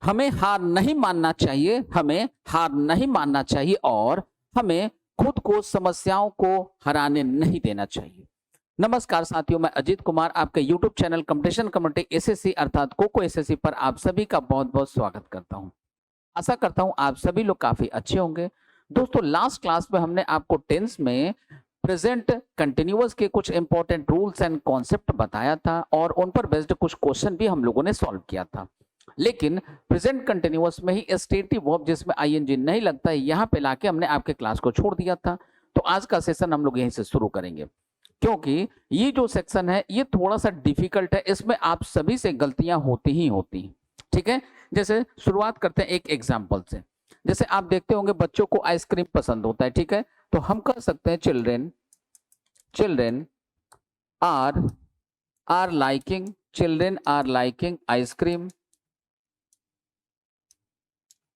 हमें हार नहीं मानना चाहिए, हमें हार नहीं मानना चाहिए और हमें खुद को समस्याओं को हराने नहीं देना चाहिए। नमस्कार साथियों, मैं अजीत कुमार आपके YouTube channel competition community SSC अर्थात कोको एसएससी पर आप सभी का बहुत-बहुत स्वागत करता हूं। आशा करता हूं आप सभी लोग काफी अच्छे होंगे। दोस्तों, लास्ट क्लास में हमने आपको टेंस में प्रेजेंट कंटिन्यूअस के कुछ इंपॉर्टेंट रूल्स एंड कॉन्सेप्ट बताया था और उन पर बेस्ड कुछ क्वेश्चन भी हम लोगों ने सॉल्व किया था। लेकिन प्रेजेंट कंटिन्यूअस में ही स्टेटिव वर्ब जिसमें आईएनजी नहीं लगता है, यहाँ पे लाके हमने आपके क्लास को छोड़ दिया था। तो आज का सेशन हम लोग यहीं से शुरू करेंगे, क्योंकि ये जो सेक्शन है ये थोड़ा सा डिफिकल्ट है, इसमें आप सभी से गलतियां होती ही होती हैं। ठीक है, जैसे शुरुआत करते हैं एक एग्जाम्पल से। जैसे आप देखते होंगे बच्चों को आइसक्रीम पसंद होता है, ठीक है, तो हम कह सकते हैं children children are liking ice cream.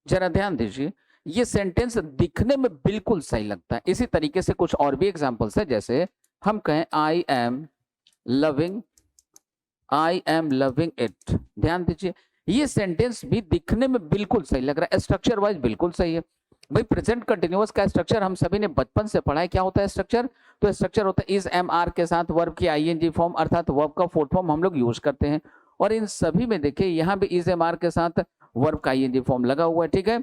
जरा ध्यान दीजिए, ये सेंटेंस दिखने में बिल्कुल सही लगता है। इसी तरीके से कुछ और भी एग्जांपल्स है, जैसे हम कहें आई एम लविंग इट। ध्यान दीजिए, ये सेंटेंस भी दिखने में बिल्कुल सही लग रहा है, स्ट्रक्चर वाइज बिल्कुल सही है। भाई, प्रेजेंट कंटिन्यूअस का स्ट्रक्चर हम सभी ने बचपन से पढ़ा है। क्या होता है स्ट्रक्चर? तो स्ट्रक्चर होता है इज एम आर के साथ वर्ब की आईएनजी फॉर्म अर्थात वर्ब का फोर्थ फॉर्म हम लोग यूज करते हैं। और इन सभी में देखिए यहाँ भी इज एम आर के साथ वर्ब का आईएनजी फॉर्म लगा हुआ है। ठीक है,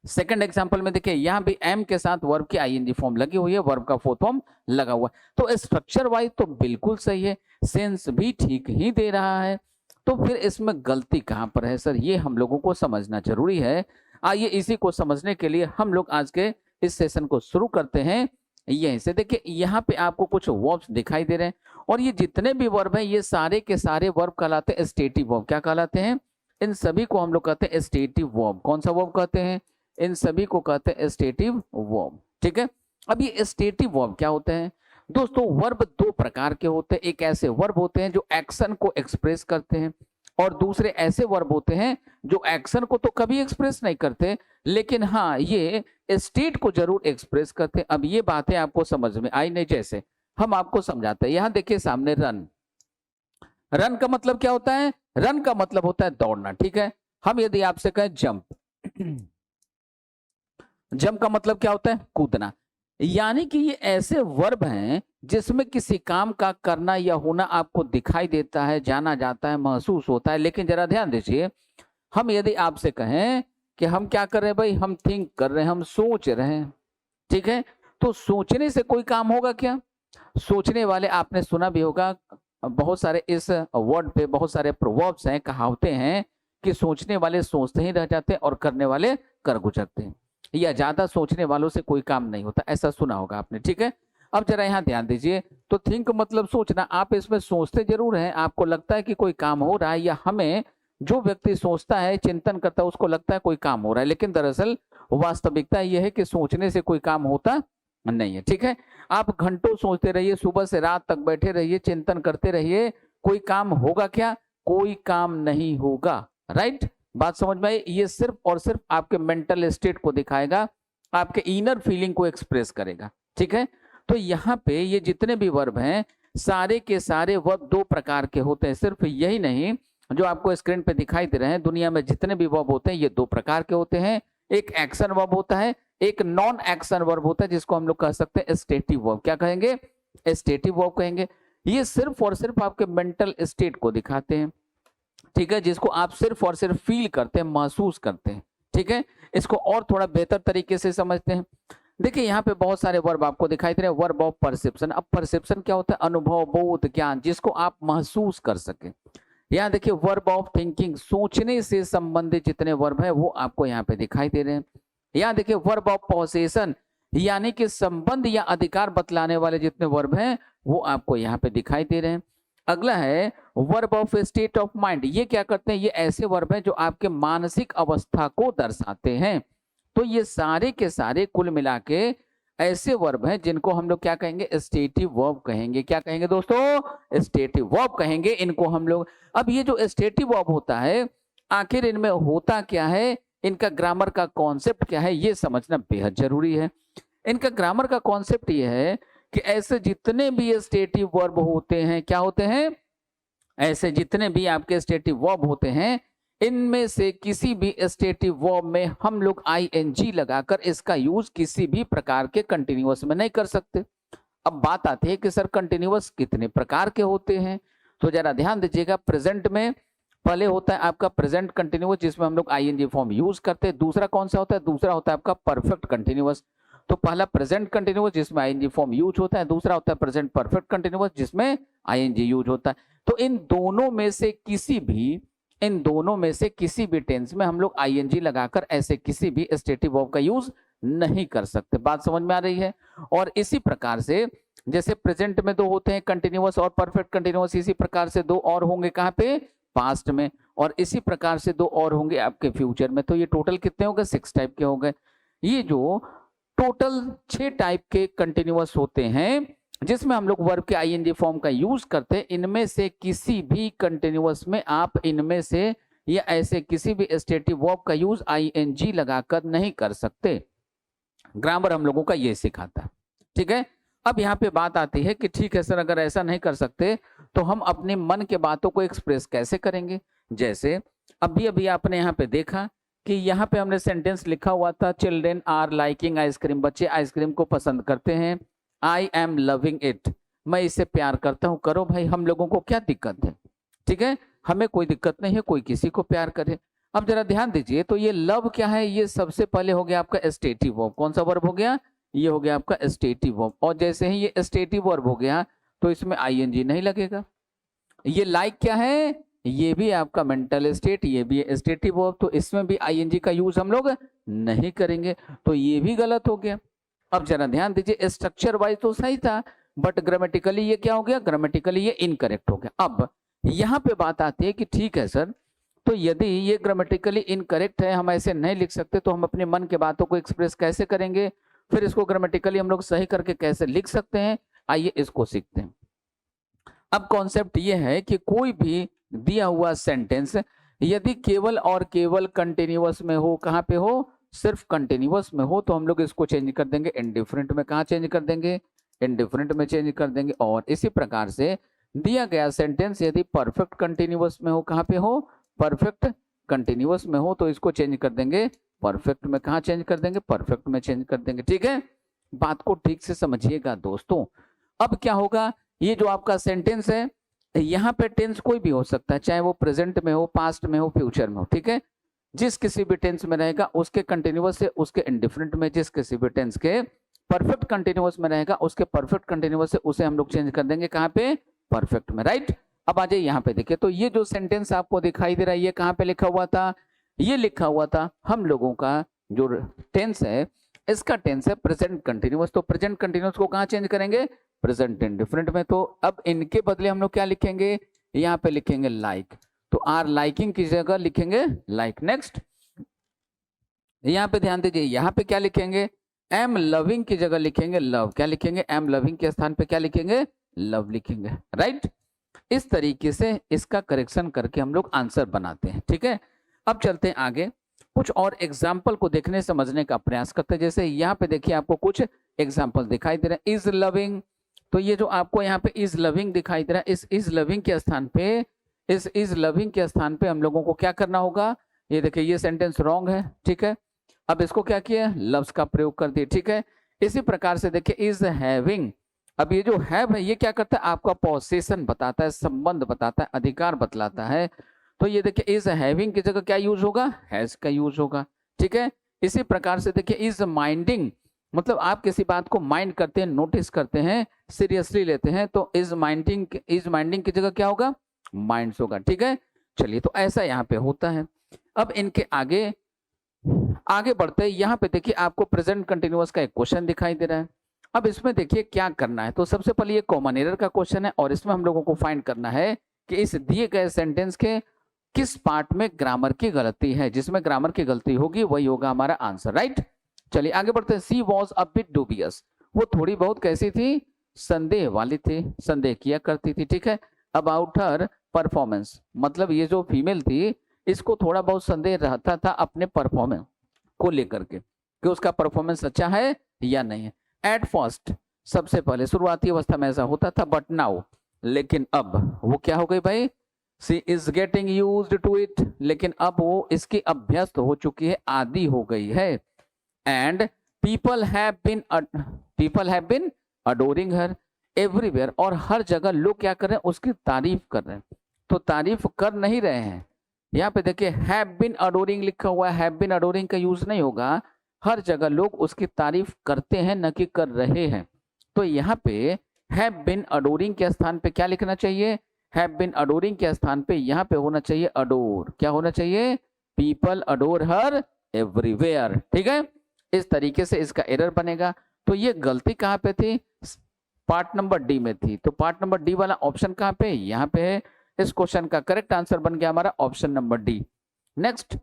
सेकंड एग्जांपल में देखिए यहाँ भी एम के साथ वर्ब की आईएनजी फॉर्म लगी हुई है, वर्ब का फोर्थ फॉर्म लगा हुआ है। तो स्ट्रक्चर वाइज तो बिल्कुल सही है, सेंस भी ठीक ही दे रहा है। तो फिर इसमें गलती कहां पर है सर, ये हम लोगों को समझना जरूरी है। आइए इसी को समझने के लिए हम लोग आज के इस सेशन को शुरू करते हैं। यहीं से देखिए, यहाँ पे आपको कुछ वर्ब्स दिखाई दे रहे हैं और ये जितने भी वर्ब हैं ये सारे के सारे वर्ब कहलाते हैं स्टेटिव वर्ब। क्या कहलाते हैं? इन सभी को हम लोग कहते हैं स्टेटिव वर्ब। कौन सा वर्ब कहते हैं? इन सभी को कहते हैं स्टेटिव वर्ब। ठीक है, अब ये स्टेटिव वर्ब क्या होते हैं? दोस्तों, वर्ब दो प्रकार के होते हैं। एक ऐसे वर्ब होते हैं जो एक्शन को एक्सप्रेस करते हैं और दूसरे ऐसे वर्ब होते हैं जो एक्शन को तो कभी एक्सप्रेस नहीं करते, लेकिन हाँ ये स्टेट को जरूर एक्सप्रेस करते हैं। अब ये बातें आपको समझ में आई नहीं? जैसे हम आपको समझाते हैं, यहाँ देखिए सामने रन। रन का मतलब क्या होता है? रन का मतलब होता है दौड़ना। ठीक है, हम यदि आपसे कहें जंप, जंप का मतलब क्या होता है? कूदना। यानी कि ये ऐसे वर्ब हैं जिसमें किसी काम का करना या होना आपको दिखाई देता है, जाना जाता है, महसूस होता है। लेकिन जरा ध्यान दीजिए, हम यदि आपसे कहें कि हम क्या कर रहे हैं भाई, हम थिंक कर रहे हैं, हम सोच रहे हैं। ठीक है, तो सोचने से कोई काम होगा क्या? सोचने वाले आपने सुना भी होगा, बहुत सारे इस वर्ड पे बहुत सारे प्रोवर्ब्स हैं, कहावतें हैं कि सोचने वाले सोचते ही रह जाते हैं और करने वाले कर गुजरते हैं, या ज्यादा सोचने वालों से कोई काम नहीं होता, ऐसा सुना होगा आपने। ठीक है, अब जरा यहाँ ध्यान दीजिए, तो थिंक मतलब सोचना। आप इसमें सोचते जरूर हैं, आपको लगता है कि कोई काम हो रहा है, या हमें जो व्यक्ति सोचता है, चिंतन करता है, उसको लगता है कोई काम हो रहा है, लेकिन दरअसल वास्तविकता यह है कि सोचने से कोई काम होता नहीं है। ठीक है, आप घंटों सोचते रहिए, सुबह से रात तक बैठे रहिए, चिंतन करते रहिए, कोई काम होगा क्या? कोई काम नहीं होगा। राइट, बात समझ में आई? ये सिर्फ और सिर्फ आपके मेंटल स्टेट को दिखाएगा, आपके इनर फीलिंग को एक्सप्रेस करेगा। ठीक है, तो यहाँ पे ये जितने भी वर्ब हैं सारे के सारे वर्ब दो प्रकार के होते हैं। सिर्फ यही नहीं, जो आपको स्क्रीन पे दिखाई दे रहे हैं, दुनिया में जितने भी वर्ब होते हैं ये दो प्रकार के होते हैं। एक एक्शन वर्ब होता है, एक नॉन एक्शन वर्ब होता है, जिसको हम लोग कह सकते हैं स्टेटिव वर्ब। क्या कहेंगे? स्टेटिव वर्ब कहेंगे। ये सिर्फ और सिर्फ आपके मेंटल स्टेट को दिखाते हैं। ठीक है, जिसको आप सिर्फ और सिर्फ फील करते हैं, महसूस करते हैं। ठीक है, इसको और थोड़ा बेहतर तरीके से समझते हैं। देखिए यहाँ पे बहुत सारे वर्ब आपको दिखाई दे रहे हैं। Verb of perception. अब परसेप्शन क्या होता है? अनुभव, बोध, ज्ञान, जिसको आप महसूस कर सके। यहाँ देखिए वर्ब ऑफ थिंकिंग, सोचने से संबंधित जितने वर्ब है वो आपको यहाँ पे दिखाई दे रहे हैं। यहाँ देखिए वर्ब ऑफ पॉसेशन, यानी कि संबंध या अधिकार बतलाने वाले जितने वर्ब हैं वो आपको यहाँ पे दिखाई दे रहे हैं। अगला है verb of state of mind. ये क्या करते हैं? ये ऐसे वर्ब हैं जो आपके मानसिक अवस्था को दर्शाते हैं। तो ये सारे के सारे कुल मिला के ऐसे वर्ब हैं जिनको हम लोग क्या कहेंगे? स्टेटिव वर्ब कहेंगे। क्या कहेंगे दोस्तों? स्टेटिव वर्ब कहेंगे इनको हम लोग। अब ये जो स्टेटिव वर्ब होता है, आखिर इनमें होता क्या है, इनका ग्रामर का कॉन्सेप्ट क्या है, ये समझना बेहद जरूरी है। इनका ग्रामर का कॉन्सेप्ट ये है कि ऐसे जितने भी स्टेटिव वर्ब होते हैं, क्या होते हैं? ऐसे जितने भी आपके स्टेटिव वर्ब होते हैं, इनमें से किसी भी स्टेटिव वर्ब में हम लोग आईएनजी लगाकर इसका यूज किसी भी प्रकार के कंटिन्यूअस में नहीं कर सकते। अब बात आती है कि सर कंटिन्यूअस कितने प्रकार के होते हैं, तो जरा ध्यान दीजिएगा। प्रेजेंट में पहले होता है आपका प्रेजेंट कंटिन्यूअस जिसमें हम लोग आईएनजी फॉर्म यूज करते हैं। दूसरा कौन सा होता है? दूसरा होता है आपका परफेक्ट कंटिन्यूअस। तो पहला प्रेजेंट कंटिन्यूअस जिसमें आईएनजी फॉर्म यूज होता है, दूसरा होता है प्रेजेंट परफेक्ट कंटिन्यूअस जिसमें आईएनजी यूज होता है। तो इन दोनों में से किसी भी टेंस में हम लोग आईएनजी लगाकर ऐसे किसी भी स्टेटिव वर्ब का यूज नहीं कर सकते। बात समझ में आ रही है? और इसी प्रकार से जैसे प्रेजेंट में दो होते हैं कंटिन्यूअस और परफेक्ट कंटिन्यूअस, इसी प्रकार से दो और होंगे कहाँ पे? पास्ट में। और इसी प्रकार से दो और होंगे आपके फ्यूचर में। तो ये टोटल कितने हो गए? 6 टाइप के हो गए। ये जो टोटल 6 टाइप के कंटिन्यूअस होते हैं जिसमें हम लोग वर्ब के आईएनजी फॉर्म का यूज करते हैं, इनमें से किसी भी कंटिन्यूअस में आप इनमें से या ऐसे किसी भी स्टेटिव वर्ब का यूज आईएनजी लगाकर नहीं कर सकते। ग्रामर हम लोगों का ये सिखाता है, ठीक है। अब यहाँ पे बात आती है कि ठीक है सर, अगर ऐसा नहीं कर सकते तो हम अपने मन के बातों को एक्सप्रेस कैसे करेंगे? जैसे अभी आपने यहाँ पे देखा कि यहाँ पे हमने सेंटेंस लिखा हुआ था, चिल्ड्रेन आर लाइकिंग आइसक्रीम, बच्चे आइसक्रीम को पसंद करते हैं। आई एम लविंग इट, मैं इसे प्यार करता हूँ। करो भाई, हम लोगों को क्या दिक्कत है? ठीक है, हमें कोई दिक्कत नहीं है कोई किसी को प्यार करे। अब जरा ध्यान दीजिए, तो ये लव क्या है? ये सबसे पहले हो गया आपका स्टेटिव वर्ब। कौन सा वर्ब हो गया? ये हो गया आपका स्टेटिव वर्ब। और जैसे ही ये स्टेटिव वर्ब हो गया तो इसमें आईएनजी नहीं लगेगा। ये लाइक क्या है? ये भी आपका मेंटल स्टेट, ये भी स्टेटिव वर्ब, तो इसमें भी आईएनजी का यूज हम लोग नहीं करेंगे, तो ये भी गलत हो गया। अब जरा ध्यान दीजिए, स्ट्रक्चर वाइज तो सही था बट ग्रामेटिकली ये क्या हो गया? ग्रामेटिकली ये इनकरेक्ट हो गया। अब यहाँ पे बात आती है कि ठीक है सर, तो यदि ये ग्रामेटिकली इनकरेक्ट है, हम ऐसे नहीं लिख सकते, तो हम अपने मन के बातों को एक्सप्रेस कैसे करेंगे? फिर इसको ग्रामेटिकली हम लोग सही करके कैसे लिख सकते हैं? आइए इसको सीखते हैं। अब कॉन्सेप्ट ये है कि कोई भी दिया हुआ सेंटेंस यदि केवल और केवल कंटिन्यूअस में हो, कहाँ पे हो? सिर्फ कंटिन्यूअस में हो, तो हम लोग इसको चेंज कर देंगे इंडिफरेंट में। कहाँ चेंज कर देंगे? इंडिफरेंट में चेंज कर देंगे। और इसी प्रकार से दिया गया सेंटेंस यदि परफेक्ट कंटिन्यूअस में हो, कहाँ पे हो? परफेक्ट कंटिन्यूअस में हो, तो इसको चेंज कर देंगे परफेक्ट में। कहाँ चेंज कर देंगे? परफेक्ट में चेंज कर देंगे। ठीक है, बात को ठीक से समझिएगा दोस्तों। अब क्या होगा? ये जो आपका सेंटेंस है, यहाँ पे टेंस कोई भी हो सकता है, चाहे वो प्रेजेंट में हो, पास्ट में हो, फ्यूचर में हो। ठीक है, जिस किसी भी टेंस में रहेगा उसके कंटिन्यूअस से उसके इंडिफरेंट में, जिस किसी भी टेंस के परफेक्ट कंटिन्यूअस में रहेगा उसके परफेक्ट कंटिन्यूअस से उसे हम लोग चेंज कर देंगे कहाँ पे? परफेक्ट में, राइट। अब आ जाइए यहाँ पे देखिए, तो ये जो सेंटेंस आपको दिखाई दे रहा है, ये कहाँ पे लिखा हुआ था? ये लिखा हुआ था हम लोगों का जो टेंस है, इसका टेंस है प्रेजेंट कंटिन्यूअस। तो प्रेजेंट कंटिन्यूअस को कहाँ चेंज करेंगे? प्रेजेंट इंडिफरेंट में। तो अब इनके बदले हम लोग क्या लिखेंगे? यहाँ पे लिखेंगे लाइक, तो आर लाइकिंग की जगह लिखेंगे लाइक। नेक्स्ट, यहाँ पे ध्यान दीजिए, यहाँ पे क्या लिखेंगे? एम लविंग की जगह लिखेंगे लव। क्या लिखेंगे? एम लविंग के स्थान पे क्या लिखेंगे? लव लिखेंगे, राइट। इस तरीके से इसका करेक्शन करके हम लोग आंसर बनाते हैं। ठीक है, अब चलते हैं आगे, कुछ और एग्जाम्पल को देखने समझने का प्रयास करते हैं। जैसे यहाँ पे देखिए आपको कुछ एग्जाम्पल दिखाई दे रहे हैं। इज लविंग, तो ये जो आपको यहाँ पे इज लविंग दिखाई दे रहा है, इस इज लविंग के स्थान पे, इस इज लविंग के स्थान पे हम लोगों को क्या करना होगा? ये देखिए, ये सेंटेंस रॉन्ग है। ठीक है, अब इसको क्या किया? लव्स का प्रयोग कर दिए। ठीक है, इसी प्रकार से देखिए इज हैविंग, अब ये जो हैव है ये क्या करता है? आपका पोसेशन बताता है, संबंध बताता है, अधिकार बतलाता है। तो ये देखिए इज हैविंग की जगह क्या यूज होगा? हैज का यूज होगा। ठीक है, इसी प्रकार से देखिए इज माइंडिंग, मतलब आप किसी बात को माइंड करते हैं, नोटिस करते हैं, सीरियसली लेते हैं, तो इज माइंडिंग की जगह क्या होगा? माइंड्स होगा। ठीक है, चलिए, तो ऐसा यहाँ पे होता है। अब इनके आगे बढ़ते हैं, यहाँ पे देखिए आपको प्रेजेंट कंटिन्यूअस का एक क्वेश्चन दिखाई दे रहा है। अब इसमें देखिए क्या करना है, तो सबसे पहले ये कॉमन एरर का क्वेश्चन है और इसमें हम लोगों को फाइंड करना है कि इस दिए गए सेंटेंस के किस पार्ट में ग्रामर की गलती है। जिसमें ग्रामर की गलती होगी वही होगा हमारा आंसर, राइट। चलिए आगे बढ़ते हैं। सी वॉज अ बिट डूबियस, वो थोड़ी बहुत कैसी थी? संदेह वाली थी, संदेह किया करती थी। ठीक है, अबाउट हर परफॉर्मेंस, मतलब ये जो फीमेल थी इसको थोड़ा बहुत संदेह रहता था अपने परफॉर्मेंस को लेकर के कि उसका परफॉर्मेंस अच्छा है या नहीं है। एट फर्स्ट, सबसे पहले शुरुआती अवस्था में ऐसा होता था, बट नाउ, लेकिन अब वो क्या हो गई भाई? She is getting used to it, लेकिन अब वो इसकी अभ्यस्त हो चुकी है, आदी हो गई है। And people have been adoring her everywhere, और हर जगह लोग क्या कर रहे हैं, उसकी तारीफ कर रहे हैं। तो तारीफ कर नहीं रहे हैं, यहाँ पे देखिए हैव बीन अडोरिंग लिखा हुआ है, हैव बीन अडोरिंग का यूज नहीं होगा। हर जगह लोग उसकी तारीफ करते हैं, न कि कर रहे हैं। तो यहाँ पे हैव बीन अडोरिंग के स्थान पे क्या लिखना चाहिए, हैव बीन अडोरिंग के स्थान पे यहाँ पे होना चाहिए अडोर। क्या होना चाहिए, पीपल अडोर हर एवरीवेयर। ठीक है, इस तरीके से इसका एरर बनेगा। तो ये गलती कहाँ पे थी, पार्ट नंबर डी में थी। तो पार्ट नंबर डी वाला ऑप्शन कहाँ पे, यहाँ पे है। इस क्वेश्चन का करेक्ट आंसर बन गया हमारा ऑप्शन नंबर डी। नेक्स्ट,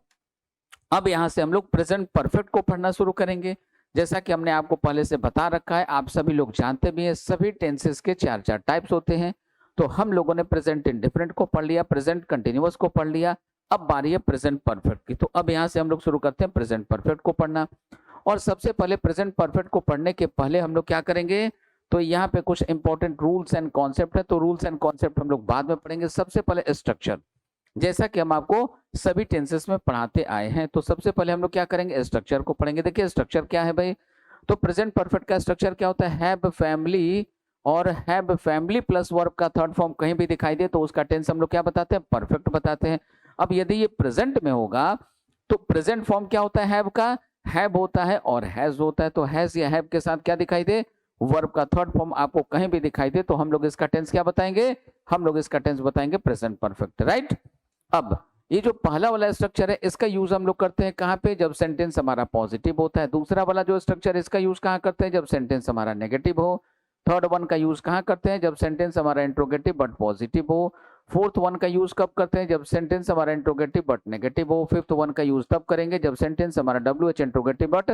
अब यहां से हम लोग प्रेजेंट परफेक्ट को पढ़ना शुरू करेंगे। जैसा कि हमने आपको पहले से बता रखा है, आप सभी लोग जानते भी हैं, सभी टेंसेस के चार चार टाइप्स होते हैं। तो हम लोगों ने प्रेजेंट इंडिफरेंट को पढ़ लिया, प्रेजेंट कंटिन्यूअस को पढ़ लिया, अब बारी है प्रेजेंट परफेक्ट की। तो अब यहाँ से हम लोग शुरू करते हैं प्रेजेंट परफेक्ट को पढ़ना। और सबसे पहले प्रेजेंट परफेक्ट को पढ़ने के पहले हम लोग क्या करेंगे, तो यहाँ पे कुछ इंपॉर्टेंट रूल्स एंड कॉन्सेप्ट है। तो रूल्स एंड कॉन्सेप्ट हम लोग बाद में पढ़ेंगे। सबसे पहले स्ट्रक्चर, जैसा कि हम आपको सभी टेंसेस में पढ़ाते आए हैं। तो सबसे पहले हम लोग क्या करेंगे, स्ट्रक्चर को पढ़ेंगे। देखिए स्ट्रक्चर क्या है भाई, तो प्रेजेंट परफेक्ट का स्ट्रक्चर क्या होता है, हैव फैमिली, और हैव फैमिली प्लस वर्ब का थर्ड फॉर्म कहीं भी दिखाई दे तो उसका टेंस हम लोग क्या बताते हैं, परफेक्ट बताते हैं। अब यदि ये प्रेजेंट में होगा तो प्रेजेंट फॉर्म क्या होता है, हैव का, हैव होता है और हैज होता है। तो हैज या हैव के साथ क्या दिखाई दे, वर्ब का थर्ड फॉर्म आपको कहीं भी दिखाई दे तो हम लोग इसका टेंस क्या बताएंगे, हम लोग इसका टेंस बताएंगे प्रेजेंट परफेक्ट, राइट। अब ये जो पहला वाला स्ट्रक्चर है इसका यूज हम लोग करते हैं कहाँ पे, जब सेंटेंस हमारा पॉजिटिव होता है। दूसरा वाला जो स्ट्रक्चर है इसका यूज कहाँ करते हैं, जब सेंटेंस हमारा नेगेटिव हो। थर्ड वन का यूज कहाँ करते हैं, जब सेंटेंस हमारा इंट्रोगेटिव बट पॉजिटिव हो। फोर्थ वन का यूज कब करते हैं, जब सेंटेंस हमारा इंट्रोगेटिव बट नेगेटिव हो। फिफ्थ वन का यूज तब करेंगे जब सेंटेंस हमारा WH इंट्रोगेटिव बट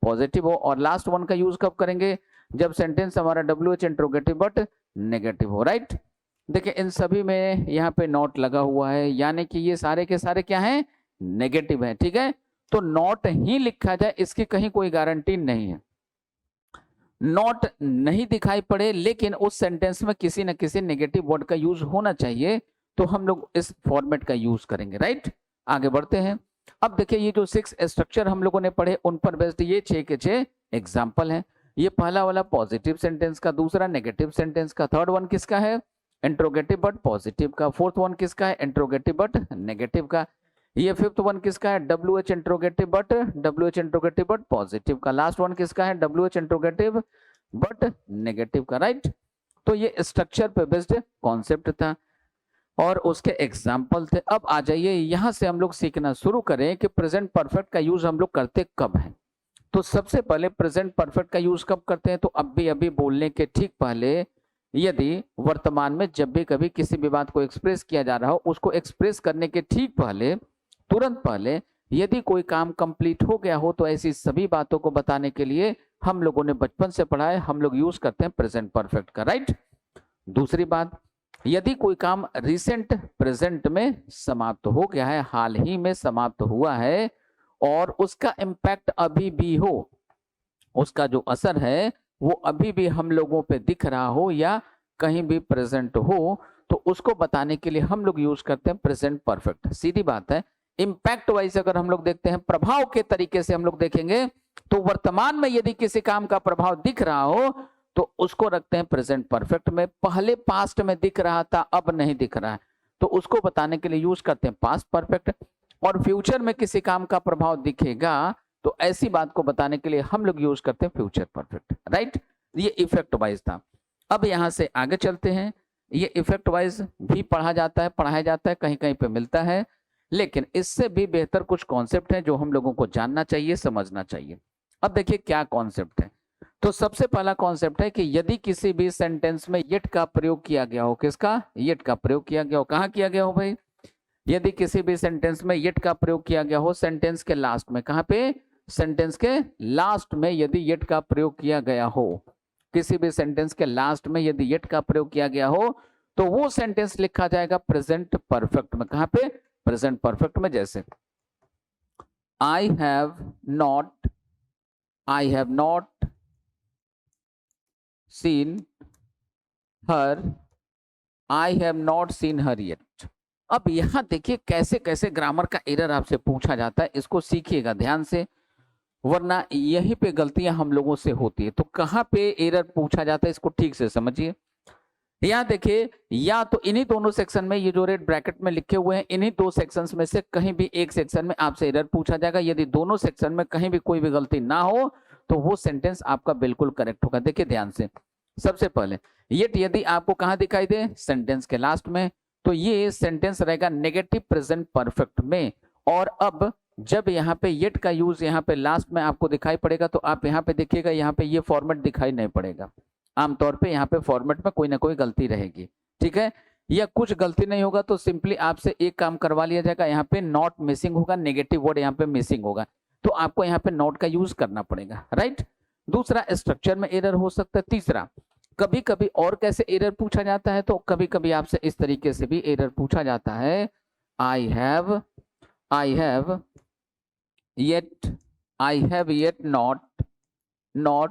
पॉजिटिव हो। और लास्ट वन का यूज कब करेंगे, जब सेंटेंस हमारा WH इंट्रोगेटिव बट नेगेटिव हो, राइट। देखिए इन सभी में यहाँ पे नॉट लगा हुआ है, यानी कि ये सारे के सारे क्या हैं, नेगेटिव हैं, ठीक है। तो नॉट ही लिखा जाए इसकी कहीं कोई गारंटी नहीं है। नॉट नहीं दिखाई पड़े लेकिन उस सेंटेंस में किसी न किसी नेगेटिव वर्ड का यूज होना चाहिए, तो हम लोग इस फॉर्मेट का यूज करेंगे, राइट। आगे बढ़ते हैं। अब देखिए ये जो 6 स्ट्रक्चर हम लोगों ने पढ़े उन पर बेस्ड ये 6 के 6 एग्जाम्पल हैं। ये पहला वाला पॉजिटिव सेंटेंस का, दूसरा नेगेटिव सेंटेंस का, थर्ड वन किसका है, इंट्रोगेटिव बट पॉजिटिव का, फोर्थ वन किसका है, इंट्रोगेटिव बट नेगेटिव का, ये फिफ्थ वन किसका है, WH इंट्रोगेटिव बट पॉजिटिव का, लास्ट वन किसका है, WH इंट्रोगेटिव बट नेगेटिव का, राइट। तो ये स्ट्रक्चर पे बेस्ड कॉन्सेप्ट था और उसके एग्जाम्पल थे। अब आ जाइए यहां से हम लोग सीखना शुरू करें कि प्रेजेंट परफेक्ट का यूज हम लोग करते कब है। तो सबसे पहले प्रेजेंट परफेक्ट का यूज कब करते हैं, तो अभी बोलने के ठीक पहले, यदि वर्तमान में जब भी कभी किसी भी बात को एक्सप्रेस किया जा रहा हो, उसको एक्सप्रेस करने के ठीक पहले, तुरंत पहले यदि कोई काम कंप्लीट हो गया हो तो ऐसी सभी बातों को बताने के लिए हम लोगों ने बचपन से पढ़ा है, हम लोग यूज करते हैं प्रेजेंट परफेक्ट का, राइट। दूसरी बात, यदि कोई काम रिसेंट प्रेजेंट में समाप्त हो गया है, हाल ही में समाप्त हुआ है और उसका इम्पैक्ट अभी भी हो, उसका जो असर है वो अभी भी हम लोगों पे दिख रहा हो या कहीं भी प्रेजेंट हो, तो उसको बताने के लिए हम लोग यूज करते हैं प्रेजेंट परफेक्ट। सीधी बात है। इम्पैक्ट वाइज अगर हम लोग देखते हैं, प्रभाव के तरीके से हम लोग देखेंगे तो वर्तमान में यदि किसी काम का प्रभाव दिख रहा हो तो उसको रखते हैं प्रेजेंट परफेक्ट में। पहले पास्ट में दिख रहा था अब नहीं दिख रहा है तो उसको बताने के लिए यूज करते हैं पास्ट परफेक्ट। और फ्यूचर में किसी काम का प्रभाव दिखेगा तो ऐसी बात को बताने के लिए हम लोग यूज करते हैं फ्यूचर परफेक्ट, राइट। ये इफेक्ट वाइज था। अब यहां से आगे चलते हैं। ये इफेक्ट वाइज भी पढ़ा जाता है, पढ़ाया जाता है, कहीं कहीं पे मिलता है, लेकिन इससे भी बेहतर कुछ कॉन्सेप्ट हैं जो हम लोगों को जानना चाहिए, समझना चाहिए। अब देखिए क्या कॉन्सेप्ट है। तो सबसे पहला कॉन्सेप्ट है कि यदि किसी भी सेंटेंस में येट का प्रयोग किया गया हो, किसका, येट का प्रयोग किया गया हो, कहाँ किया गया हो भाई, यदि किसी भी सेंटेंस में येट का प्रयोग किया गया हो सेंटेंस के लास्ट में, कहाँ पे, सेंटेंस के लास्ट में यदि येट का प्रयोग किया गया हो, किसी भी सेंटेंस के लास्ट में यदि येट का प्रयोग किया गया हो तो वो सेंटेंस लिखा जाएगा प्रेजेंट परफेक्ट में। कहाँ पे, प्रेजेंट परफेक्ट में। जैसे I have not seen her, I have not seen her yet. अब यहाँ देखिए कैसे कैसे ग्रामर का एरर आपसे पूछा जाता है, इसको सीखिएगा ध्यान से, वरना यहीं पे गलतियां हम लोगों से होती है। तो कहाँ पे एरर पूछा जाता है इसको ठीक से समझिए। यहाँ देखिए, या तो इन्हीं दोनों सेक्शन में, ये जो रेड ब्रैकेट में लिखे हुए हैं, इन्हीं दो सेक्शंस में से कहीं भी एक सेक्शन में आपसे एरर पूछा जाएगा। यदि दोनों सेक्शन में कहीं भी कोई भी गलती ना हो तो वो सेंटेंस आपका बिल्कुल करेक्ट होगा। देखिए ध्यान से, सबसे पहले येट यदि आपको कहाँ दिखाई दे, सेंटेंस के लास्ट में, तो ये सेंटेंस रहेगा नेगेटिव प्रेजेंट परफेक्ट में। और अब जब यहाँ पे येट का यूज यहाँ पे लास्ट में आपको दिखाई पड़ेगा तो आप यहाँ पे देखिएगा, यहाँ पे ये फॉर्मेट दिखाई नहीं पड़ेगा। आमतौर पे यहाँ पे फॉर्मेट में कोई ना कोई गलती रहेगी, ठीक है। या कुछ गलती नहीं होगा तो सिंपली आपसे एक काम करवा लिया जाएगा, यहाँ पे नॉट मिसिंग होगा, नेगेटिव वर्ड यहाँ पे मिसिंग होगा, तो आपको यहाँ पे नॉट का यूज करना पड़ेगा, राइट। दूसरा, स्ट्रक्चर में एरर हो सकता है। तीसरा, कभी कभी और कैसे एरर पूछा जाता है, तो कभी कभी आपसे इस तरीके से भी एरर पूछा जाता है, I have yet not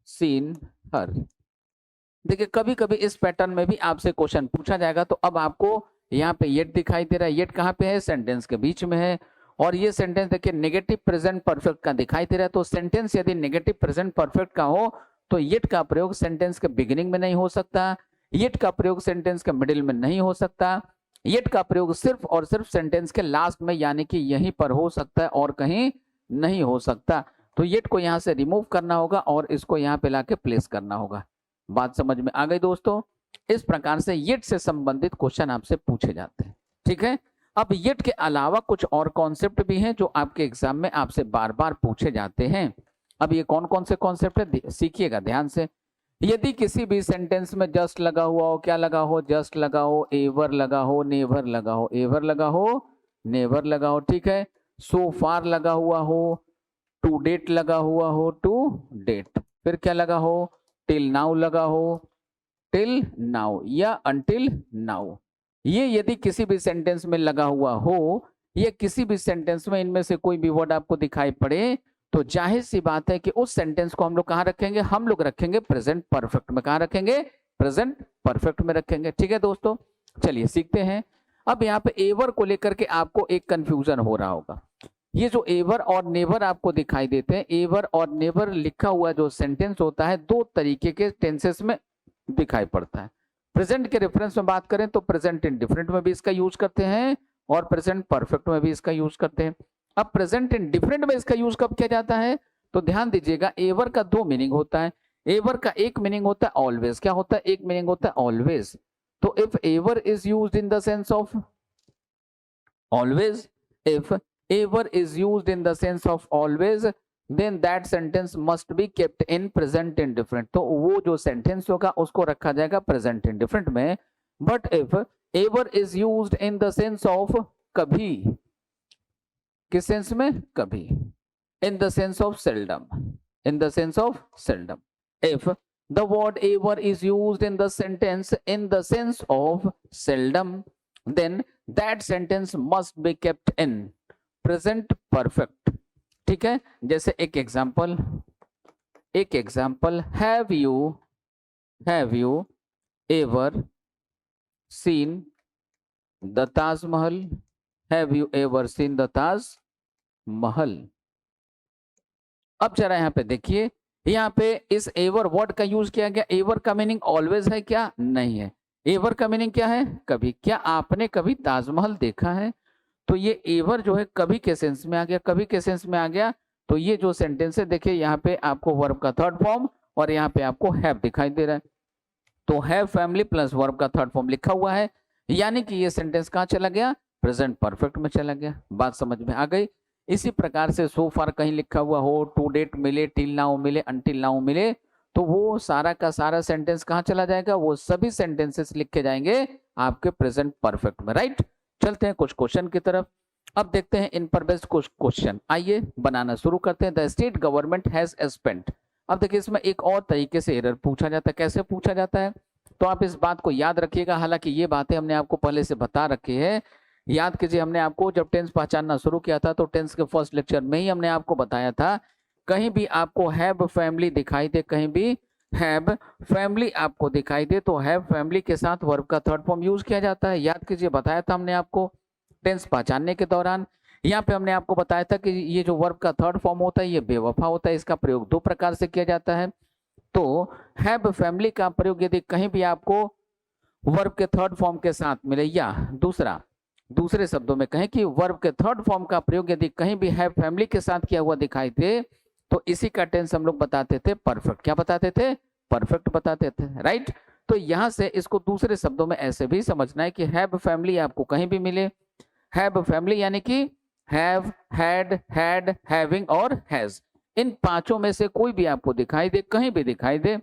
seen her। देखिए कभी कभी इस पैटर्न में भी आपसे क्वेश्चन पूछा जाएगा। तो अब आपको यहाँ पे येट दिखाई दे रहा है, येट कहाँ पे है, सेंटेंस के बीच में है, और ये सेंटेंस देखिए नेगेटिव प्रेजेंट परफेक्ट का दिखाई दे रहा है। तो सेंटेंस यदि नेगेटिव प्रेजेंट परफेक्ट का हो तो येट का प्रयोग सेंटेंस के बिगिनिंग में नहीं हो सकता, येट का प्रयोग सेंटेंस के मिडिल में नहीं हो सकता, येट का प्रयोग सिर्फ और सिर्फ सेंटेंस के लास्ट में यानी कि यहीं पर हो सकता है और कहीं नहीं हो सकता। तो येट को यहाँ से रिमूव करना होगा और इसको यहाँ पे लाके प्लेस करना होगा। बात समझ में आ गई दोस्तों। इस प्रकार से येट से संबंधित क्वेश्चन आपसे पूछे जाते हैं, ठीक है। अब येट के अलावा कुछ और कॉन्सेप्ट भी हैं जो आपके एग्जाम में आपसे बार बार पूछे जाते हैं। अब ये कौन कौन से कॉन्सेप्ट है सीखिएगा ध्यान से। यदि किसी भी सेंटेंस में जस्ट लगा हुआ हो, क्या लगा हो, जस्ट लगा हो, एवर लगा हो, नेवर लगा हो, एवर लगा हो, नेवर लगा हो, ठीक है, सो फार लगा हुआ हो, टू डेट लगा हुआ हो, टू डेट, फिर क्या लगा हो, टिल नाउ लगा हो, टिल नाउ, या अंटिल नाउ, ये यदि किसी भी सेंटेंस में लगा हुआ हो, या किसी भी सेंटेंस में इनमें से कोई भी वर्ड आपको दिखाई पड़े, तो जाहिर सी बात है कि उस सेंटेंस को हम लोग कहाँ रखेंगे, हम लोग रखेंगे प्रेजेंट परफेक्ट में। कहाँ रखेंगे, प्रेजेंट परफेक्ट में रखेंगे, ठीक है दोस्तों। चलिए सीखते हैं। अब यहाँ पे एवर को लेकर के आपको एक कंफ्यूजन हो रहा होगा। ये जो एवर और नेवर आपको दिखाई देते हैं, एवर और नेवर लिखा हुआ जो सेंटेंस होता है दो तरीके के टेंसेस में दिखाई पड़ता है। प्रेजेंट के रेफरेंस में बात करें तो प्रेजेंट इंडिफरेंट में भी इसका यूज करते हैं और प्रेजेंट परफेक्ट में भी इसका यूज करते हैं। अब प्रेजेंट इंडिफरेंट में इसका यूज कब किया जाता है, तो ध्यान दीजिएगा, एवर का दो मीनिंग होता है। एवर का एक मीनिंग होता है ऑलवेज, क्या होता है, एक मीनिंग होता है ऑलवेज। तो if ever is used in the sense of always, if ever is used in the sense of always, then that sentence must be kept in present indifferent। तो वो जो सेंटेंस होगा उसको रखा जाएगा प्रेजेंट इंडिफरेंट में। But if ever is used in the sense of कभी, किस सेंस में, कभी, in the sense of seldom, in the sense of seldom, if the word ever is used in the sentence in the sense of seldom, then that sentence must be kept in present perfect, ठीक है। जैसे एक example, have you ever seen the Taj Mahal, have you ever seen the Taj Mahal. अब जरा यहाँ पे देखिए, यहाँ पे इस एवर वर्ड का यूज किया गया। एवर का मीनिंग ऑलवेज है क्या, नहीं है। एवर का मीनिंग क्या है, कभी। क्या आपने कभी ताजमहल देखा है, तो ये एवर जो है कभी के सेंस में आ गया, कभी के सेंस में आ गया। तो ये जो सेंटेंस है देखिए, यहाँ पे आपको वर्ब का थर्ड फॉर्म और यहाँ पे आपको हैव दिखाई दे रहा है। तो हैव फैमिली प्लस वर्ब का थर्ड फॉर्म लिखा हुआ है, यानी कि ये सेंटेंस कहाँ चला गया, प्रेजेंट परफेक्ट में चला गया। बात समझ में आ गई। इसी प्रकार से सो फार कहीं लिखा हुआ हो, टू डेट मिले, टिल नाउ मिले, अनटिल नाउ मिले, तो वो सारा का सारा सेंटेंस कहाँ चला जाएगा, वो सभी सेंटेंसेस लिखे जाएंगे आपके प्रेजेंट परफेक्ट में, राइट। चलते हैं कुछ क्वेश्चन की तरफ। अब देखते हैं इन पर बेस्ड कुछ क्वेश्चन, आइए बनाना शुरू करते हैं। The state government has spent. अब देखिए इसमें एक और तरीके से एरर पूछा जाता है। कैसे पूछा जाता है, तो आप इस बात को याद रखिएगा। हालांकि ये बातें हमने आपको पहले से बता रखी है, याद कीजिए। हमने आपको जब टेंस पहचानना शुरू किया था तो टेंस के फर्स्ट लेक्चर में ही हमने आपको बताया था, कहीं भी आपको हैव फैमिली दिखाई दे, कहीं भी हैव फैमिली आपको दिखाई दे तो हैव फैमिली के साथ वर्ब का थर्ड फॉर्म यूज किया जाता है। याद कीजिए, बताया था हमने आपको टेंस पहचानने के दौरान। यहाँ पे हमने आपको बताया था कि ये जो वर्ब का थर्ड फॉर्म होता है ये बेवफा होता है। इसका प्रयोग दो प्रकार से किया जाता है। तो हैव फैमिली का प्रयोग यदि कहीं भी आपको वर्ब के थर्ड फॉर्म के साथ मिले, या दूसरे शब्दों में कहें कि वर्ब के थर्ड फॉर्म का प्रयोग यदि कहीं भी हैव फैमिली के साथ किया हुआ दिखाई दे, तो इसी का टेंस हम लोग बताते थे परफेक्ट। क्या बताते थे? परफेक्ट बताते थे, राइट। तो यहां से इसको दूसरे शब्दों में ऐसे भी समझना है कि हैव फैमिली आपको कहीं भी मिले, हैव फैमिली यानी कि हैव, हैड, हैविंग और हैज, इन पांचों में से कोई भी आपको दिखाई दे, कहीं भी दिखाई दे,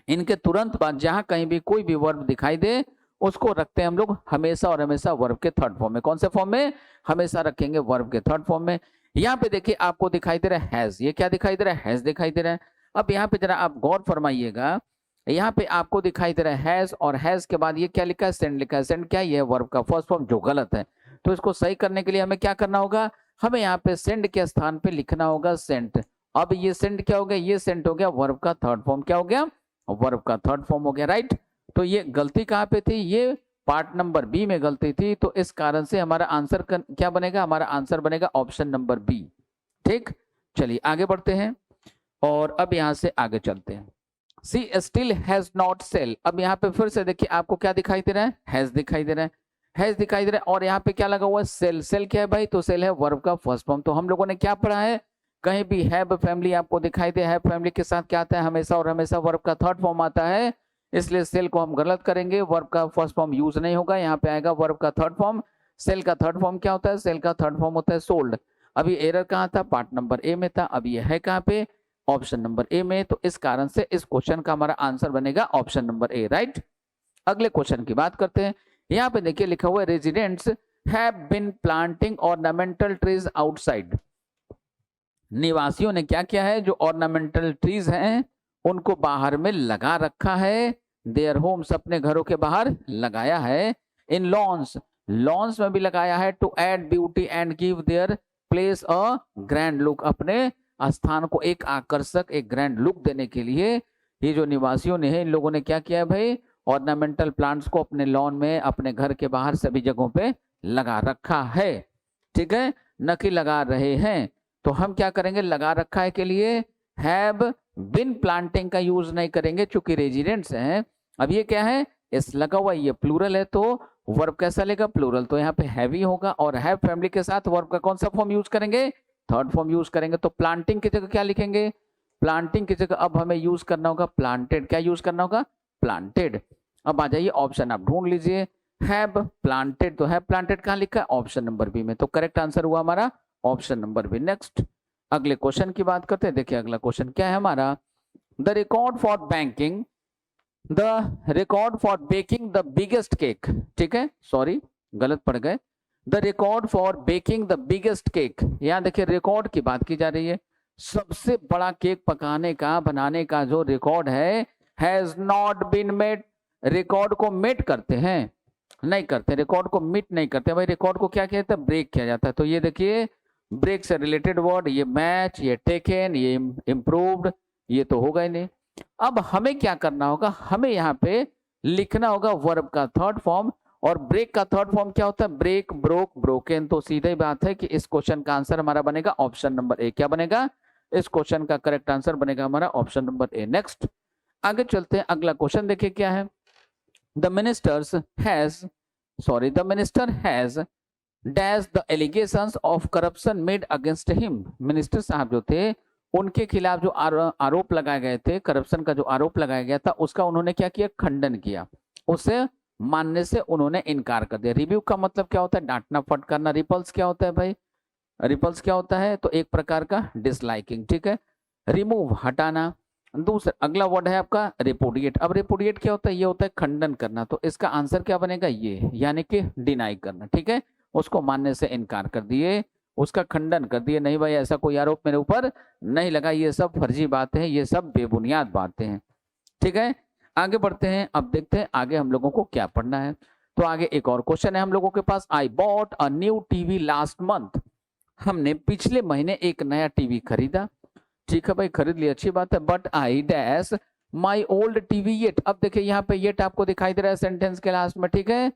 इनके तुरंत बाद जहां कहीं भी कोई भी वर्ब दिखाई दे उसको रखते हैं हम लोग हमेशा और हमेशा वर्ब के थर्ड फॉर्म में। कौन से फॉर्म में? हमेशा रखेंगे वर्ब के थर्ड फॉर्म में। यहाँ पे देखिए आपको दिखाई दे रहा है हैज, ये क्या दिखाई दे रहा है? हैज दिखाई दे रहा है। अब यहाँ पे जरा आप गौर फरमाइएगा, यहाँ पे आपको दिखाई दे रहा है हैज, और हैज के बाद ये क्या लिखा है? सेंड लिखा है। सेंड क्या? ये वर्ब का फर्स्ट फॉर्म, जो गलत है। तो इसको सही करने के लिए हमें क्या करना होगा? हमें यहाँ पे सेंड के स्थान पे लिखना होगा सेंट। अब ये सेंड क्या हो गया? ये सेंट हो गया वर्ब का थर्ड फॉर्म। क्या हो गया? वर्ब का थर्ड फॉर्म हो गया, राइट। तो ये गलती कहाँ पे थी? ये पार्ट नंबर बी में गलती थी। तो इस कारण से हमारा आंसर क्या बनेगा? हमारा आंसर बनेगा ऑप्शन नंबर बी। ठीक, चलिए आगे बढ़ते हैं और अब यहां से आगे चलते हैं। सी स्टिल हैज नॉट सेल। अब यहाँ पे फिर से देखिए आपको क्या दिखाई दे रहा है? हैज दिखाई दे रहा है, हैज दिखाई दे रहा है, और यहाँ पे क्या लगा हुआ है? सेल। सेल क्या है भाई? तो सेल है वर्ब का फर्स्ट फॉर्म। तो हम लोगों ने क्या पढ़ा है? कहीं भी हैव फैमिली आपको दिखाई दे, हैव फैमिली के साथ क्या आता है? हमेशा और हमेशा वर्ब का थर्ड फॉर्म आता है। इसलिए सेल को हम गलत करेंगे, वर्ब का फर्स्ट फॉर्म यूज नहीं होगा, यहाँ पे आएगा वर्ब का थर्ड फॉर्म। सेल का थर्ड फॉर्म क्या होता है? सेल का थर्ड फॉर्म होता है सोल्ड। अभी एरर कहाँ था? पार्ट नंबर ए में था। अब ये है कहाँ पे? ऑप्शन नंबर ए में। तो इस कारण से इस क्वेश्चन का हमारा आंसर बनेगा ऑप्शन नंबर ए, राइट। अगले क्वेश्चन की बात करते हैं। यहाँ पे देखिए लिखा हुआ है residents have been planting ornamental trees outside. निवासियों ने क्या किया है? जो ऑर्नामेंटल ट्रीज हैं उनको बाहर में लगा रखा है। देयर होम्स, अपने घरों के बाहर लगाया है। इन लॉन्स, लॉन्स में भी लगाया है। To add beauty and give their place a grand look, अपने स्थान को एक आकर्षक, एक ग्रैंड लुक देने के लिए ये जो निवासियों ने है, इन लोगों ने क्या किया है भाई? ऑर्नामेंटल प्लांट्स को अपने लॉन में, अपने घर के बाहर सभी जगहों पे लगा रखा है। ठीक है, न कि लगा रहे हैं। तो हम क्या करेंगे? लगा रखा है के लिए हैव बिन प्लांटिंग का यूज नहीं करेंगे, चूंकि रेजिडेंट्स हैं। अब ये क्या है? इस लगा हुआ, ये प्लूरल है, तो वर्ब कैसा लेगा? प्लूरल। तो यहाँ पे हैवी होगा, और हैव फैमिली के साथ वर्ब का कौन सा फॉर्म यूज करेंगे? थर्ड फॉर्म यूज करेंगे। तो प्लांटिंग की जगह क्या लिखेंगे? प्लांटिंग की जगह अब हमें यूज करना होगा प्लांटेड। क्या यूज करना होगा? प्लांटेड। अब आ जाइए ऑप्शन आप ढूंढ लीजिए। हैव प्लांटेड, तो हैव प्लांटेड कहाँ लिखा है? ऑप्शन नंबर बी में। तो करेक्ट आंसर हुआ हमारा ऑप्शन नंबर बी। नेक्स्ट अगले क्वेश्चन की बात करते हैं। देखिए अगला क्वेश्चन क्या है हमारा? The record for banking, the record for baking the biggest cake. ठीक है, सॉरी गलत पड़ गए। The record for baking the biggest cake, यहाँ देखिए रिकॉर्ड की बात की जा रही है। सबसे बड़ा केक पकाने का, बनाने का जो रिकॉर्ड है, has not been made. Record को मेट करते हैं? नहीं करते, रिकॉर्ड को मीट नहीं करते भाई। रिकॉर्ड को क्या कहते हैं? ब्रेक किया जाता है। तो ये देखिए ब्रेक से रिलेटेड वर्ड, ये मैच, ये टेकन, ये इम्प्रूव्ड, ये तो होगा ही नहीं। अब हमें क्या करना होगा? हमें यहाँ पे लिखना होगा वर्ब का थर्ड फॉर्म, और ब्रेक का थर्ड फॉर्म क्या होता है? Break, broke, broken. तो सीधी बात है कि इस क्वेश्चन का आंसर हमारा बनेगा ऑप्शन नंबर ए। क्या बनेगा? इस क्वेश्चन का करेक्ट आंसर बनेगा हमारा ऑप्शन नंबर ए। नेक्स्ट आगे चलते हैं। अगला क्वेश्चन देखिए क्या है? The ministers has, sorry the minister has dash the allegations of corruption made against him. Minister साहब जो थे उनके खिलाफ जो आरोप लगाए गए थे, करप्शन का जो आरोप लगाया गया था, उसका उन्होंने क्या किया? खंडन किया। उसे मानने से उन्होंने इनकार कर दिया। रिव्यू का मतलब क्या होता है? डांटना, फटकारना। रिपल्स क्या होता है भाई? रिपल्स क्या होता है? तो एक प्रकार का डिसलाइकिंग। ठीक है, रिमूव, हटाना। दूसरा अगला वर्ड है आपका रिपोर्टिएट। अब रिपोर्टिएट क्या होता है? ये होता है खंडन करना। तो इसका आंसर क्या बनेगा? ये, यानी कि डिनाई करना। ठीक है, उसको मानने से इनकार कर दिए, उसका खंडन कर दिए। नहीं भाई ऐसा कोई आरोप मेरे ऊपर नहीं लगा, ये सब फर्जी बातें हैं, ये सब बेबुनियाद बातें हैं। ठीक है, आगे बढ़ते हैं। अब देखते हैं आगे हम लोगों को क्या पढ़ना है। तो आगे एक और क्वेश्चन है हम लोगों के पास। I bought a new TV last month. हमने पिछले महीने एक नया टीवी खरीदा। ठीक है भाई, खरीद लिया, अच्छी बात है। But I dash my old TV yet. अब देखिए यहाँ पे येट आपको दिखाई दे रहा है सेंटेंस के लास्ट में, ठीक है।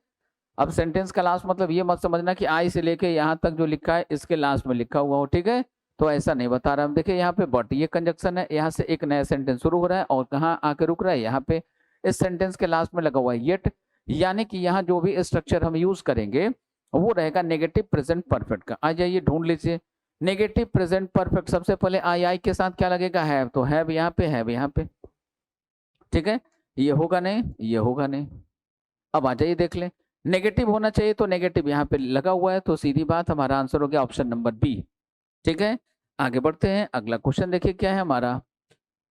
अब सेंटेंस का लास्ट मतलब ये मत समझना कि आई से लेके यहाँ तक जो लिखा है इसके लास्ट में लिखा हुआ हो, ठीक है, तो ऐसा नहीं बता रहा हम। देखिए यहाँ पे बट ये कंजक्शन है, यहाँ से एक नया सेंटेंस शुरू हो रहा है और कहाँ आके रुक रहा है, यहाँ पे इस सेंटेंस के लास्ट में लगा हुआ है येट। यानी कि यहाँ जो भी स्ट्रक्चर हम यूज करेंगे वो रहेगा नेगेटिव प्रेजेंट परफेक्ट का। आ जाइए ढूंढ लीजिए नेगेटिव प्रेजेंट परफेक्ट। सबसे पहले आई के साथ क्या लगेगा, हैव, तो हैव यहाँ पे, हैव यहाँ पे, ठीक है। ये होगा नहीं, ये होगा नहीं। अब आ जाइए देख ले, नेगेटिव होना चाहिए तो नेगेटिव यहाँ पे लगा हुआ है, तो सीधी बात हमारा आंसर हो गया ऑप्शन नंबर बी, ठीक है। आगे बढ़ते हैं, अगला क्वेश्चन देखिए क्या है हमारा।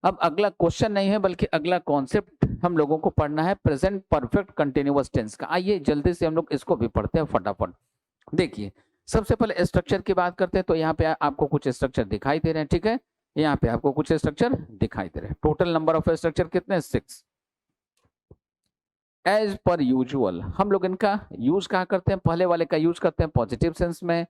अब अगला क्वेश्चन नहीं है बल्कि अगला कॉन्सेप्ट हम लोगों को पढ़ना है प्रेजेंट परफेक्ट कंटिन्यूअस टेंस का। आइए जल्दी से हम लोग इसको भी पढ़ते हैं फटाफट। देखिए सबसे पहले स्ट्रक्चर की बात करते हैं, तो यहाँ पे आपको कुछ स्ट्रक्चर दिखाई दे रहे हैं, ठीक है। यहाँ पे आपको कुछ स्ट्रक्चर दिखाई दे रहे हैं। टोटल नंबर ऑफ स्ट्रक्चर कितने, 6। एज पर यूजुअल हम लोग इनका यूज कहाँ करते हैं, पहले वाले का यूज करते हैं पॉजिटिव सेंस में,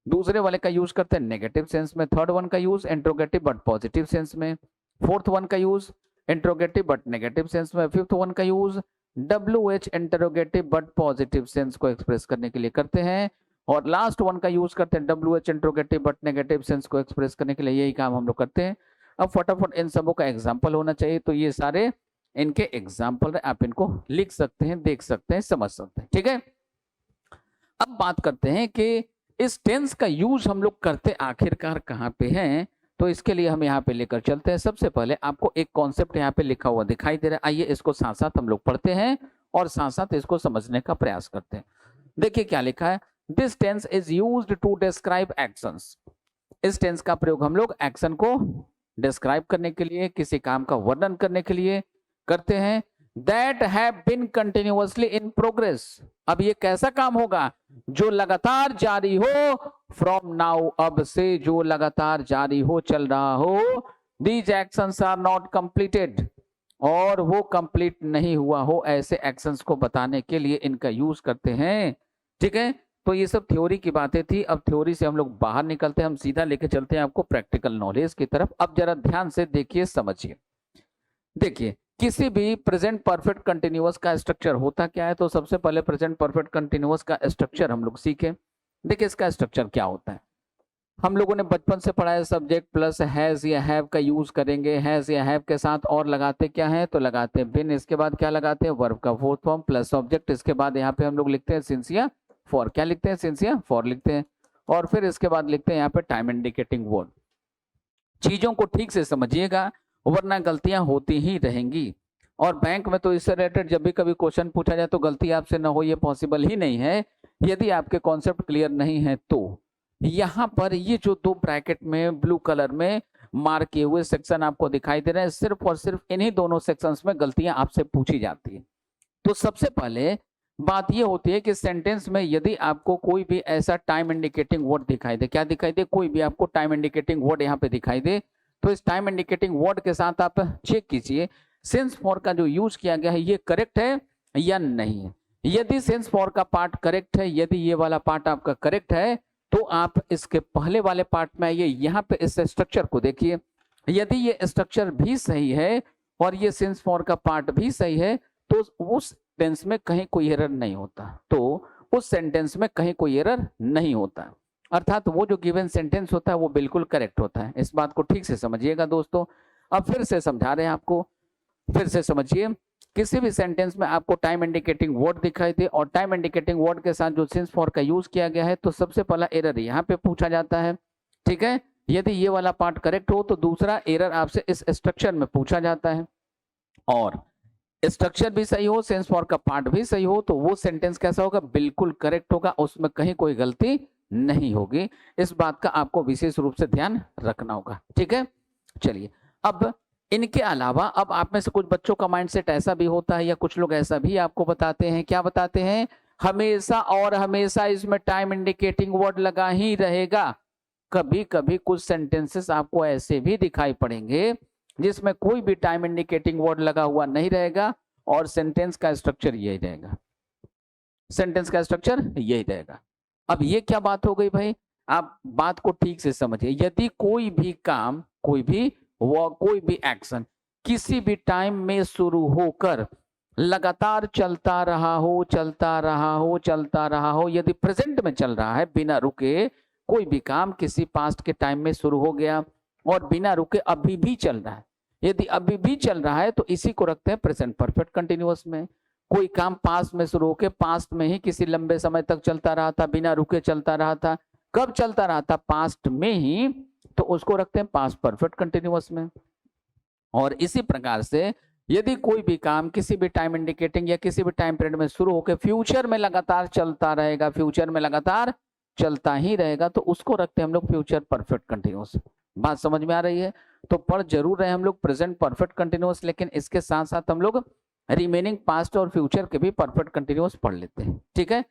दूसरे वाले का यूज करते हैं नेगेटिव सेंस में, थर्ड वन का use interrogative but positive sense में, फोर्थ वन का use interrogative but negative sense में, फिफ्थ वन का use WH interrogative but positive sense को एक्सप्रेस करने के लिए करते हैं, और लास्ट वन का यूज करते हैं WH interrogative but negative sense को एक्सप्रेस करने के लिए। यही काम हम लोग करते हैं। अब फटाफट इन सबों का एग्जाम्पल होना चाहिए, तो ये सारे इनके एग्जाम्पल आप इनको लिख सकते हैं, देख सकते हैं, समझ सकते हैं, ठीक है। अब बात करते हैं कि इस टेंस का यूज हम लोग करते आखिरकार कहाँ पे हैं, तो इसके लिए हम यहाँ पे लेकर चलते हैं। सबसे पहले आपको एक कॉन्सेप्ट यहाँ पे लिखा हुआ दिखाई दे रहा है, आइए इसको साथ साथ हम लोग पढ़ते हैं और साथ साथ इसको समझने का प्रयास करते हैं। देखिए क्या लिखा है, this tense is used to describe actions. इस टेंस का प्रयोग हम लोग एक्शन को डिस्क्राइब करने के लिए, किसी काम का वर्णन करने के लिए करते हैं। That have been continuously in progress। अब ये कैसा काम होगा, जो लगातार जारी हो, from now, अब से जो लगातार जारी हो, चल रहा हो। These actions are not completed, और वो कंप्लीट नहीं हुआ हो, ऐसे एक्शंस को बताने के लिए इनका यूज करते हैं, ठीक है। तो ये सब थ्योरी की बातें थी। अब थ्योरी से हम लोग बाहर निकलते हैं, हम सीधा लेके चलते हैं आपको प्रैक्टिकल नॉलेज की तरफ। अब जरा ध्यान से देखिए, समझिए। देखिए किसी भी प्रेजेंट परफेक्ट कंटिन्यूअस का स्ट्रक्चर होता क्या है, तो सबसे पहले प्रेजेंट परफेक्ट कंटिन्यूअस का स्ट्रक्चर हम लोग सीखें। देखिए इसका स्ट्रक्चर क्या होता है, हम लोगों ने बचपन से पढ़ा है, सब्जेक्ट प्लस हैज या हैव का यूज करेंगे। हैज या हैव के साथ और लगाते क्या है, तो लगाते हैं बिन, इसके बाद क्या लगाते हैं, वर्ब का फोर्थ फॉर्म प्लस ऑब्जेक्ट, इसके बाद यहाँ पे हम लोग लिखते हैं सिंस या फॉर। क्या लिखते हैं, सिंस या फॉर लिखते हैं, और फिर इसके बाद लिखते हैं यहाँ पे टाइम इंडिकेटिंग वर्ड। चीजों को ठीक से समझिएगा वरना गलतियां होती ही रहेंगी। और बैंक में तो इससे रिलेटेड जब भी कभी क्वेश्चन पूछा जाए तो गलती आपसे ना हो, ये पॉसिबल ही नहीं है यदि आपके कॉन्सेप्ट क्लियर नहीं है तो। यहाँ पर ये जो दो ब्रैकेट में ब्लू कलर में मार्क किए हुए सेक्शन आपको दिखाई दे रहे हैं, सिर्फ और सिर्फ इन्हीं दोनों सेक्शंस में गलतियां आपसे पूछी जाती है। तो सबसे पहले बात ये होती है कि सेंटेंस में यदि आपको कोई भी ऐसा टाइम इंडिकेटिंग वर्ड दिखाई दे, क्या दिखाई दे, कोई भी आपको टाइम इंडिकेटिंग वर्ड यहाँ पे दिखाई दे, तो इस टाइम इंडिकेटिंग वर्ड के साथ आप चेक कीजिए सिंस फॉर का जो यूज किया गया है ये करेक्ट है या नहीं है। यदि सिंस फॉर का पार्ट करेक्ट है, यदि ये वाला पार्ट आपका करेक्ट है, तो आप इसके पहले वाले पार्ट में आइए, यहाँ पे इस स्ट्रक्चर को देखिए। यदि ये स्ट्रक्चर भी सही है और ये सिंस फॉर का पार्ट भी सही है, तो उस टेंस में कहीं कोई एरर नहीं होता, तो उस सेंटेंस में कहीं कोई एरर नहीं होता, अर्थात वो जो गिवन सेंटेंस होता है वो बिल्कुल करेक्ट होता है। इस बात को ठीक से समझिएगा दोस्तों। अब फिर से समझा रहे हैं आपको, फिर से समझिए। किसी भी सेंटेंस में आपको टाइम इंडिकेटिंग वर्ड दिखाई दे और टाइम इंडिकेटिंग वर्ड के साथ जो सिंस फॉर का यूज किया गया है, तो सबसे पहला एरर यहाँ पे पूछा जाता है, ठीक है। यदि ये वाला पार्ट करेक्ट हो तो दूसरा एरर आपसे इस स्ट्रक्चर में पूछा जाता है, और स्ट्रक्चर भी सही हो, सेंस फॉर का पार्ट भी सही हो, तो वो सेंटेंस कैसा होगा, बिल्कुल करेक्ट होगा, उसमें कहीं कोई गलती नहीं होगी। इस बात का आपको विशेष रूप से ध्यान रखना होगा, ठीक है। चलिए अब इनके अलावा अब आप में से कुछ बच्चों का माइंडसेट ऐसा भी होता है या कुछ लोग ऐसा भी आपको बताते हैं, क्या बताते हैं, हमेशा और हमेशा इसमें टाइम इंडिकेटिंग वर्ड लगा ही रहेगा। कभी कभी कुछ सेंटेंसेस आपको ऐसे भी दिखाई पड़ेंगे जिसमें कोई भी टाइम इंडिकेटिंग वर्ड लगा हुआ नहीं रहेगा और सेंटेंस का स्ट्रक्चर यही रहेगा, सेंटेंस का स्ट्रक्चर यही रहेगा। अब ये क्या बात हो गई भाई, आप बात को ठीक से समझिए। यदि कोई भी काम, कोई भी एक्शन किसी भी टाइम में शुरू होकर लगातार चलता रहा हो, चलता रहा हो, चलता रहा हो। यदि प्रेजेंट में चल रहा है बिना रुके, कोई भी काम किसी पास्ट के टाइम में शुरू हो गया और बिना रुके अभी भी चल रहा है, यदि अभी भी चल रहा है तो इसी को रखते हैं प्रेजेंट परफेक्ट कंटिन्यूअस में। कोई काम पास्ट में शुरू होकर पास्ट में ही किसी लंबे समय तक चलता रहा था, बिना रुके चलता रहा था, कब चलता रहा था? पास्ट में ही, तो उसको रखते हैं पास्ट परफेक्ट कंटिन्यूअस में। और इसी प्रकार से यदि कोई भी काम किसी भी टाइम इंडिकेटिंग या किसी भी टाइम पीरियड में शुरू होकर फ्यूचर में लगातार चलता रहेगा, फ्यूचर में लगातार चलता ही रहेगा, तो उसको रखते हैं हम लोग फ्यूचर परफेक्ट कंटिन्यूअस। बात समझ में आ रही है? तो पढ़ जरूर रहे हम लोग प्रेजेंट परफेक्ट कंटिन्यूअस, लेकिन इसके साथ साथ हम लोग रिमेनिंग पास्ट और फ्यूचर के भी परफेक्ट कंटिन्यूअस पढ़ लेते हैं। ठीक है,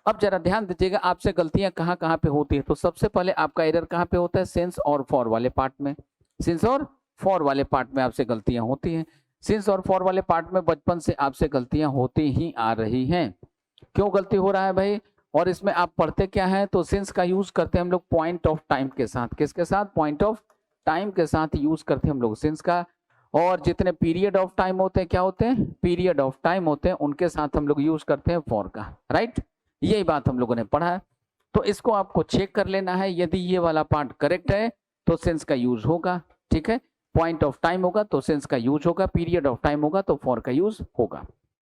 अब जरा ध्यान दीजिएगा आपसे गलतियां कहाँ कहाँ पे होती है। तो सबसे पहले आपका एरर कहाँ पे होता है? सिंस और फॉर वाले पार्ट में। सिंस और फॉर वाले पार्ट में आपसे गलतियां होती हैं। सिंस और फॉर वाले पार्ट में बचपन से आपसे गलतियां होती ही आ रही हैं। क्यों गलती हो रहा है भाई? और इसमें आप पढ़ते क्या है? तो सिंस का यूज करते हैं हम लोग पॉइंट ऑफ टाइम के साथ। किसके साथ? पॉइंट ऑफ टाइम के साथ यूज करते हैं हम लोग सिंस का। और जितने पीरियड ऑफ टाइम होते हैं, क्या होते हैं? पीरियड ऑफ टाइम होते हैं, उनके साथ हम लोग यूज करते हैं फॉर का। राइट, यही बात हम लोगों ने पढ़ा है। तो इसको आपको चेक कर लेना है। यदि ये वाला पार्ट करेक्ट है तो सिंस का यूज होगा। ठीक है, पॉइंट ऑफ टाइम होगा तो सिंस का यूज होगा, पीरियड ऑफ टाइम होगा तो फॉर का यूज होगा।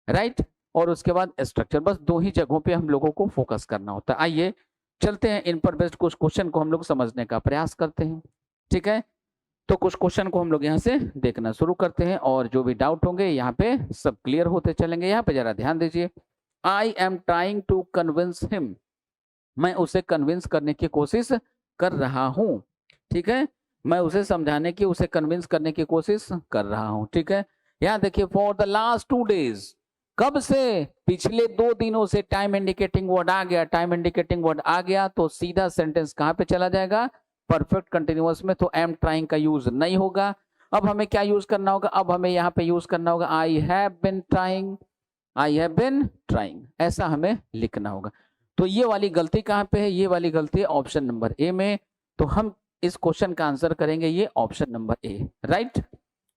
राइट, और उसके बाद स्ट्रक्चर, बस दो ही जगहों पे हम लोगों को फोकस करना होता है। आइए चलते हैं इन पर बेस्ड कुछ क्वेश्चन को हम लोग समझने का प्रयास करते हैं। ठीक है, तो कुछ क्वेश्चन को हम लोग यहाँ से देखना शुरू करते हैं और जो भी डाउट होंगे यहाँ पे सब क्लियर होते चलेंगे। यहाँ पे जरा ध्यान दीजिए। I am trying to convince him, मैं उसे कन्विंस करने की कोशिश कर रहा हूं। ठीक है, मैं उसे समझाने की, उसे कन्विंस करने की कोशिश कर रहा हूं। ठीक है, यहाँ देखिए फॉर द लास्ट 2 days, कब से? पिछले 2 दिनों से टाइम इंडिकेटिंग वर्ड आ गया। टाइम इंडिकेटिंग वर्ड आ गया तो सीधा सेंटेंस कहां पे चला जाएगा? परफेक्ट कंटिन्यूअस में। तो एम ट्राइंग का यूज नहीं होगा। अब हमें क्या यूज करना होगा? अब हमें यहाँ पे यूज करना होगा I have been trying, I have been trying, ऐसा हमें लिखना होगा। तो ये वाली गलती कहाँ पे है? ये वाली गलती है ऑप्शन नंबर ए में। तो हम इस क्वेश्चन का आंसर करेंगे ये ऑप्शन नंबर ए। राइट,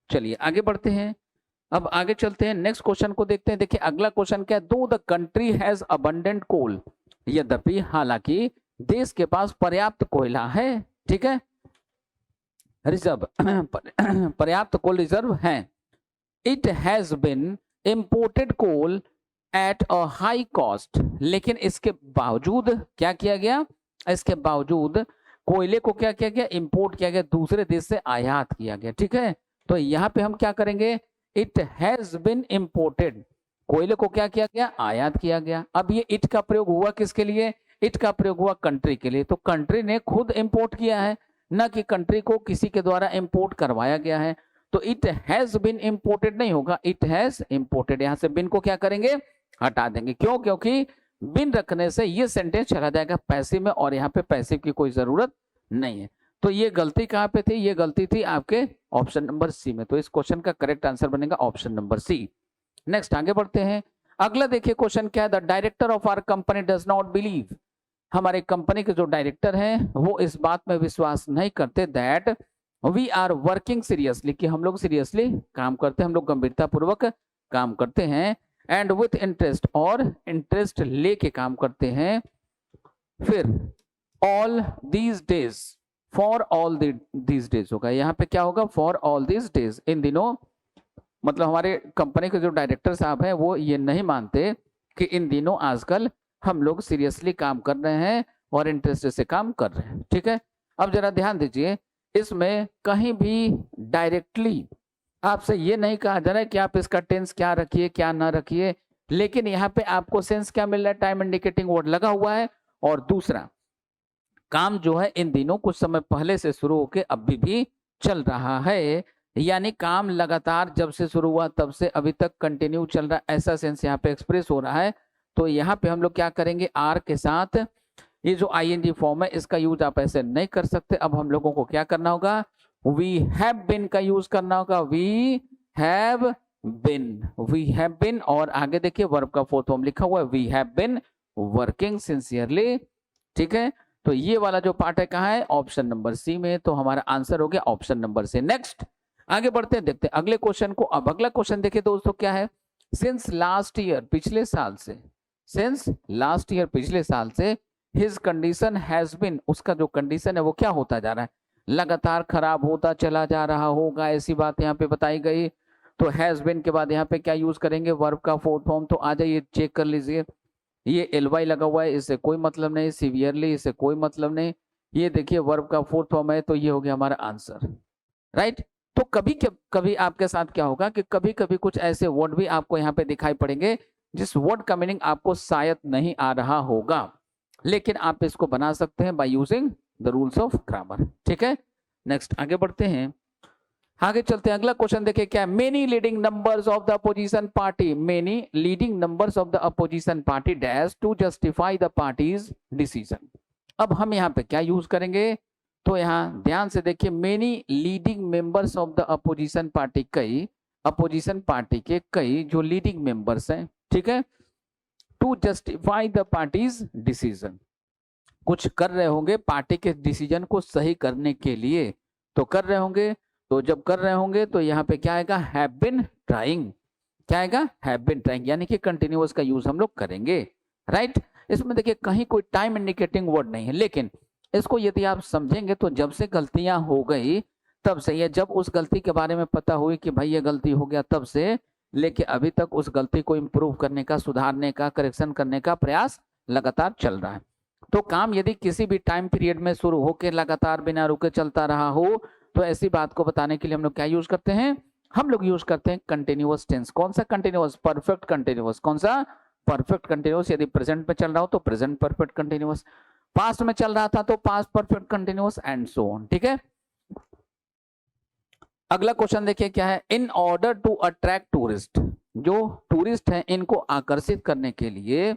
चलिए आगे बढ़ते हैं। अब आगे चलते हैं, नेक्स्ट क्वेश्चन को देखते हैं। देखिए अगला क्वेश्चन क्या है? दो द कंट्री हैज अबंडेंट कोल, यद्यपि हालांकि देश के पास पर्याप्त कोयला है। ठीक है, रिजर्व पर्याप्त कोल रिजर्व है। It has been imported coal at a high cost, लेकिन इसके बावजूद क्या किया गया? इसके बावजूद कोयले को क्या किया गया? इंपोर्ट किया गया, दूसरे देश से आयात किया गया। ठीक है, तो यहाँ पे हम क्या करेंगे? इट हैज बिन इंपोर्टेड, कोयले को क्या किया गया? आयात किया गया। अब ये इट का प्रयोग हुआ किसके लिए? इट का प्रयोग हुआ कंट्री के लिए। तो कंट्री ने खुद इंपोर्ट किया है, न कि कंट्री को किसी के द्वारा इंपोर्ट करवाया गया है। तो इट हैज बिन इंपोर्टेड नहीं होगा, इट हैज इंपोर्टेड। यहां से बिन को क्या करेंगे? हटा देंगे। क्यों? क्योंकि बिन रखने से ये सेंटेंस चला जाएगा पैसिव में और यहाँ पे पैसिव की कोई जरूरत नहीं है। तो ये गलती कहाँ पे थी? ये गलती थी आपके ऑप्शन नंबर सी में। तो इस क्वेश्चन का करेक्ट आंसर बनेगा ऑप्शन नंबर सी। नेक्स्ट आगे बढ़ते हैं। अगला देखिए क्वेश्चन क्या है? The director of our company does not believe, हमारे कंपनी के जो डायरेक्टर हैं वो इस बात में विश्वास नहीं करते that we are working seriously, कि हम लोग सीरियसली काम करते हैं, हम लोग गंभीरता पूर्वक काम करते हैं, एंड विथ इंटरेस्ट, और इंटरेस्ट लेके काम करते हैं। फिर all these days, for all these days होगा। यहाँ पे क्या होगा? फॉर ऑल दीज डेज, इन दिनों। मतलब हमारे कंपनी के जो डायरेक्टर साहब हैं वो ये नहीं मानते कि इन दिनों आजकल हम लोग सीरियसली काम कर रहे हैं और इंटरेस्ट से काम कर रहे हैं। ठीक है, अब जरा ध्यान दीजिए, इसमें कहीं भी डायरेक्टली आपसे ये नहीं कहा जा रहा है कि आप इसका टेंस क्या रखिए क्या ना रखिए, लेकिन यहाँ पे आपको सेंस क्या मिल रहा है? टाइम इंडिकेटिंग वर्ड लगा हुआ है। और दूसरा, काम जो है इन दिनों कुछ समय पहले से शुरू होके अभी भी चल रहा है, यानी काम लगातार जब से शुरू हुआ तब से अभी तक कंटिन्यू चल रहा है, ऐसा सेंस यहाँ पे एक्सप्रेस हो रहा है। तो यहाँ पे हम लोग क्या करेंगे? आर के साथ ये जो आईएनजी फॉर्म है इसका यूज आप ऐसे नहीं कर सकते। अब हम लोगों को क्या करना होगा? वी हैव बिन का यूज करना होगा। We have been, we have been, और आगे देखिए वर्ब का फोर्थ फॉर्म लिखा हुआ है, we have been working sincerely. ठीक है, तो ये वाला जो पार्ट है कहाँ है? ऑप्शन नंबर सी में। तो हमारा आंसर हो गया ऑप्शन नंबर सी। नेक्स्ट, आगे बढ़ते हैं, देखते हैं अगले क्वेश्चन को। अब अगला क्वेश्चन देखिए दोस्तों क्या है, सिंस लास्ट ईयर, पिछले साल से, सिंस लास्ट ईयर, पिछले साल से, हिज कंडीशन हैज बीन, उसका जो कंडीशन है वो क्या होता जा रहा है, लगातार खराब होता चला जा रहा होगा, ऐसी बात यहाँ पे बताई गई। तो हैज बीन के बाद यहाँ पे क्या यूज करेंगे, वर्ब का फोर्थ फॉर्म। तो आ जाइए चेक कर लीजिए, ये एलवाई लगा हुआ है, इससे कोई मतलब नहीं, सीवियरली इससे कोई मतलब नहीं, ये देखिए वर्ब का फोर्थ फॉर्म है, तो ये हो गया हमारा आंसर, राइट। तो कभी कभी आपके साथ क्या होगा कि कभी कभी कुछ ऐसे वर्ड भी आपको यहाँ पे दिखाई पड़ेंगे जिस वर्ड का मीनिंग आपको शायद नहीं आ रहा होगा, लेकिन आप इसको बना सकते हैं by using the rules of grammar, ठीक है। नेक्स्ट आगे बढ़ते हैं, आगे चलते हैं। अगला क्वेश्चन देखिए क्या है, many leading numbers of the opposition party, many leading numbers of the opposition party dash to justify the party's decision. अब हम यहाँ पे क्या यूज करेंगे, तो यहाँ ध्यान से देखिए, many leading members of the opposition party, कई अपोजिशन पार्टी के कई जो लीडिंग मेंबर्स हैं, ठीक है, to justify the party's decision, कुछ कर रहे होंगे पार्टी के डिसीजन को सही करने के लिए, तो कर रहे होंगे, तो जब कर रहे होंगे तो यहाँ पे क्या आएगा, हैव बीन ट्राइंग, क्या आएगा, हैव बीन ट्राइंग, यानी कि कंटिन्यूअस का यूज हम लोग करेंगे, राइट। इसमें देखिए कहीं कोई टाइम इंडिकेटिंग वर्ड नहीं है, लेकिन इसको यदि आप समझेंगे तो जब से गलतियां हो गई तब से, या जब उस गलती के बारे में पता हुई कि भाई ये गलती हो गया तब से लेके अभी तक उस गलती को इम्प्रूव करने का, सुधारने का, करेक्शन करने का प्रयास लगातार चल रहा है। तो काम यदि किसी भी टाइम पीरियड में शुरू होकर लगातार बिना रुके चलता रहा हो, तो ऐसी बात को बताने के लिए हम लोग क्या यूज करते हैं, हम लोग यूज करते हैं कंटिन्यूअस टेंस। कौन सा कंटिन्यूअस, परफेक्ट कंटिन्यूअस। कौन सा, परफेक्ट कंटिन्यूअस। यदि प्रेजेंट में चल रहा हो तो प्रेजेंट परफेक्ट कंटिन्यूअस, पास्ट में चल रहा था तो past perfect continuous, and so on, ठीक है। अगला क्वेश्चन देखिए क्या है, in order to attract tourist, जो टूरिस्ट हैं इनको आकर्षित करने के लिए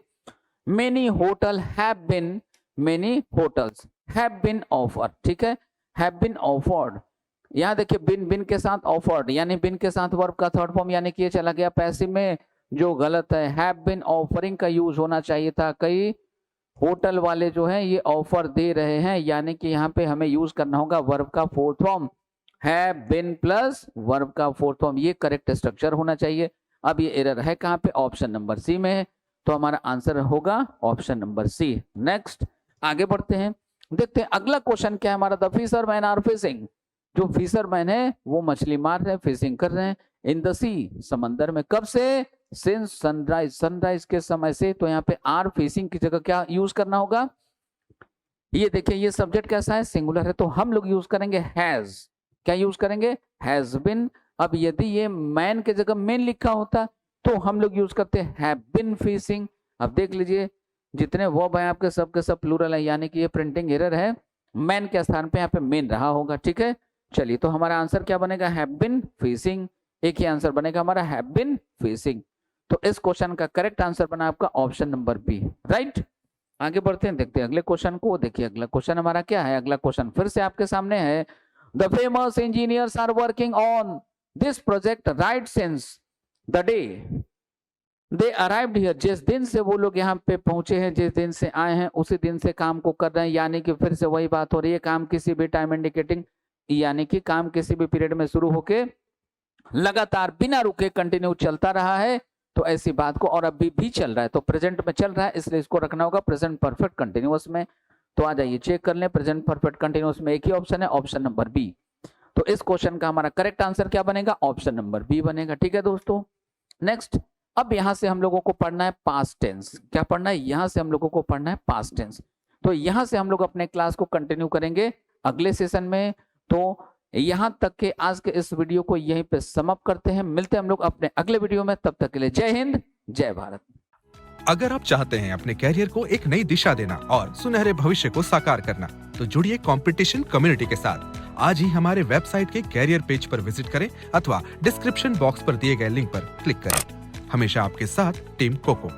many hotel have been, many hotels have been offered, ठीक है, हैव बीन ऑफर्ड। यहाँ देखिए बिन, बिन के साथ ऑफर्ड, यानी बिन के साथ वर्ब का थर्ड फॉर्म, यानी कि ये चला गया पैसिव में, जो गलत है। हैव बीन ऑफरिंग का यूज होना चाहिए था, कई होटल वाले जो हैं ये ऑफर दे रहे हैं, यानी कि यहाँ पे हमें यूज करना होगा वर्ब का fourth form, have been plus verb का फोर्थ फॉर्म, ये करेक्ट स्ट्रक्चर होना चाहिए। अब ये एरर है कहाँ पे, ऑप्शन नंबर सी में है, तो हमारा आंसर होगा ऑप्शन नंबर सी। नेक्स्ट आगे बढ़ते हैं, देखते हैं अगला क्वेश्चन क्या है हमारा, द फिशरमैन आर फिशिंग, जो फिशरमैन है वो मछली मार रहे हैं, फिशिंग कर रहे हैं, इन द सी, समंदर में, कब से, सिंस सनराइज, सनराइज के समय से। तो यहाँ पे आर फिशिंग की जगह क्या यूज करना होगा, ये देखिए ये सब्जेक्ट कैसा है, सिंगुलर है, तो हम लोग यूज करेंगे हैज, क्या यूज करेंगे, हैज बीन। अब यदि ये मैन के जगह मेन लिखा होता तो हम लोग यूज करते हैं हैव बीन फिशिंग। अब देख लीजिए जितने वर्ब हैं आपके सब के सब प्लूरल है, यानी कि ये प्रिंटिंग एरर है, मैन के स्थान पे यहाँ पे मेन रहा होगा, ठीक है। चलिए तो हमारा आंसर क्या बनेगा, हैव बीन फिशिंग, एक ही आंसर बनेगा हमारा, हैव बीन फिशिंग। तो इस क्वेश्चन का करेक्ट आंसर बना आपका ऑप्शन नंबर बी, राइट। आगे बढ़ते हैं, देखते हैं अगले क्वेश्चन को। देखिए अगला क्वेश्चन हमारा क्या है, अगला क्वेश्चन फिर से आपके सामने है, the famous engineers are working on this project right since the day they arrived here, जिस दिन से वो लोग यहाँ पे पहुंचे हैं, जिस दिन से आए हैं उसी दिन से काम को कर रहे हैं, यानी कि फिर से वही बात हो रही है, काम किसी भी टाइम इंडिकेटिंग, यानी कि काम किसी भी पीरियड में शुरू होके लगातार बिना रुके कंटिन्यू चलता रहा है, तो ऐसी बात को, और अभी भी चल रहा है, तो प्रेजेंट में चल रहा है, इसलिए इसको रखना होगा प्रेजेंट परफेक्ट कंटिन्यूअस में। तो आ जाइए चेक कर लें, प्रेजेंट परफेक्ट कंटिन्यूअस में एक ही ऑप्शन है, ऑप्शन नंबर बी। तो इस क्वेश्चन का हमारा करेक्ट आंसर क्या बनेगा, ऑप्शन नंबर बी बनेगा, ठीक है दोस्तों। नेक्स्ट, अब यहां से हम लोगों को पढ़ना है पास्ट टेंस, क्या पढ़ना है, यहां से हम लोगों को पढ़ना है पास्ट टेंस। तो यहां से हम लोग अपने क्लास को कंटिन्यू करेंगे अगले सेशन में। तो यहां तक के आज के इस वीडियो को यहीं पे समाप्त करते हैं, मिलते हैं हम लोग अपने अगले वीडियो में, तब तक के लिए जय हिंद जय भारत। अगर आप चाहते हैं अपने कैरियर को एक नई दिशा देना और सुनहरे भविष्य को साकार करना, तो जुड़िए कंपटीशन कम्युनिटी के साथ। आज ही हमारे वेबसाइट के कैरियर पेज पर विजिट करें अथवा डिस्क्रिप्शन बॉक्स पर दिए गए लिंक पर क्लिक करें। हमेशा आपके साथ टीम कोको।